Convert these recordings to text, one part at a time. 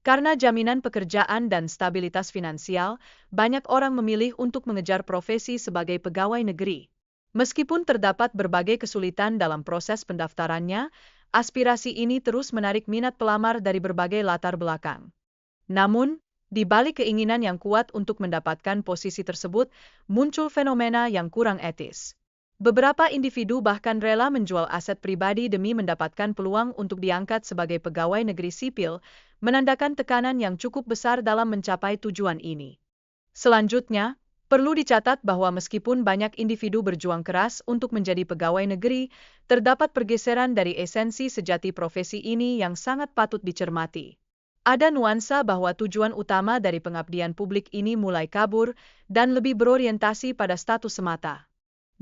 Karena jaminan pekerjaan dan stabilitas finansial, banyak orang memilih untuk mengejar profesi sebagai pegawai negeri. Meskipun terdapat berbagai kesulitan dalam proses pendaftarannya, aspirasi ini terus menarik minat pelamar dari berbagai latar belakang. Namun, di balik keinginan yang kuat untuk mendapatkan posisi tersebut, muncul fenomena yang kurang etis. Beberapa individu bahkan rela menjual aset pribadi demi mendapatkan peluang untuk diangkat sebagai pegawai negeri sipil, menandakan tekanan yang cukup besar dalam mencapai tujuan ini. Selanjutnya, perlu dicatat bahwa meskipun banyak individu berjuang keras untuk menjadi pegawai negeri, terdapat pergeseran dari esensi sejati profesi ini yang sangat patut dicermati. Ada nuansa bahwa tujuan utama dari pengabdian publik ini mulai kabur dan lebih berorientasi pada status semata.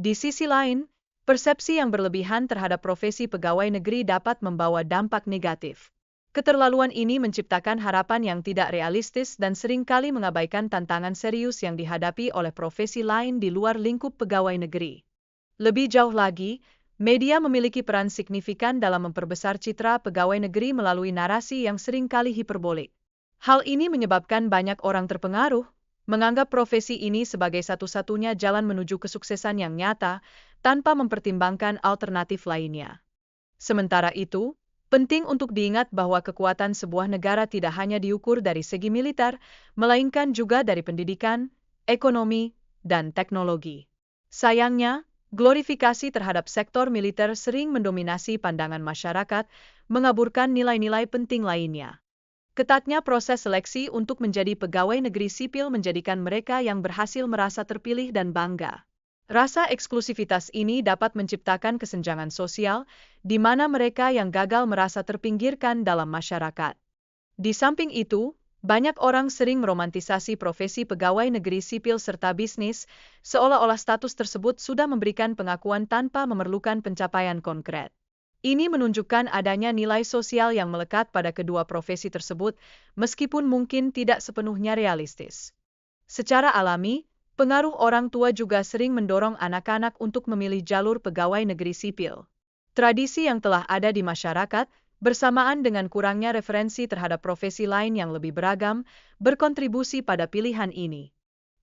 Di sisi lain, persepsi yang berlebihan terhadap profesi pegawai negeri dapat membawa dampak negatif. Keterlaluan ini menciptakan harapan yang tidak realistis dan seringkali mengabaikan tantangan serius yang dihadapi oleh profesi lain di luar lingkup pegawai negeri. Lebih jauh lagi, media memiliki peran signifikan dalam memperbesar citra pegawai negeri melalui narasi yang seringkali hiperbolik. Hal ini menyebabkan banyak orang terpengaruh, menganggap profesi ini sebagai satu-satunya jalan menuju kesuksesan yang nyata, tanpa mempertimbangkan alternatif lainnya. Sementara itu, penting untuk diingat bahwa kekuatan sebuah negara tidak hanya diukur dari segi militer, melainkan juga dari pendidikan, ekonomi, dan teknologi. Sayangnya, glorifikasi terhadap sektor militer sering mendominasi pandangan masyarakat, mengaburkan nilai-nilai penting lainnya. Ketatnya proses seleksi untuk menjadi pegawai negeri sipil menjadikan mereka yang berhasil merasa terpilih dan bangga. Rasa eksklusivitas ini dapat menciptakan kesenjangan sosial, di mana mereka yang gagal merasa terpinggirkan dalam masyarakat. Di samping itu, banyak orang sering meromantisasi profesi pegawai negeri sipil serta bisnis, seolah-olah status tersebut sudah memberikan pengakuan tanpa memerlukan pencapaian konkret. Ini menunjukkan adanya nilai sosial yang melekat pada kedua profesi tersebut, meskipun mungkin tidak sepenuhnya realistis. Secara alami, pengaruh orang tua juga sering mendorong anak-anak untuk memilih jalur pegawai negeri sipil. Tradisi yang telah ada di masyarakat, bersamaan dengan kurangnya referensi terhadap profesi lain yang lebih beragam, berkontribusi pada pilihan ini.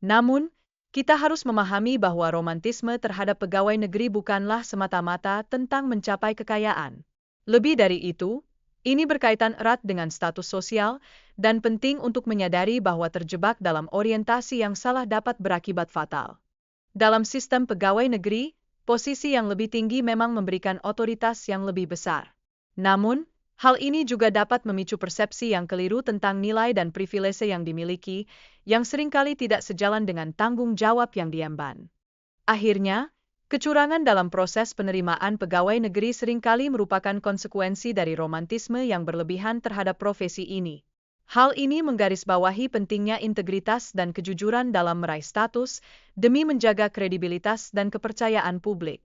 Namun, kita harus memahami bahwa romantisme terhadap pegawai negeri bukanlah semata-mata tentang mencapai kekayaan. Lebih dari itu, ini berkaitan erat dengan status sosial, dan penting untuk menyadari bahwa terjebak dalam orientasi yang salah dapat berakibat fatal. Dalam sistem pegawai negeri, posisi yang lebih tinggi memang memberikan otoritas yang lebih besar. Namun, hal ini juga dapat memicu persepsi yang keliru tentang nilai dan privilese yang dimiliki, yang seringkali tidak sejalan dengan tanggung jawab yang diemban. Akhirnya, kecurangan dalam proses penerimaan pegawai negeri seringkali merupakan konsekuensi dari romantisme yang berlebihan terhadap profesi ini. Hal ini menggarisbawahi pentingnya integritas dan kejujuran dalam meraih status, demi menjaga kredibilitas dan kepercayaan publik.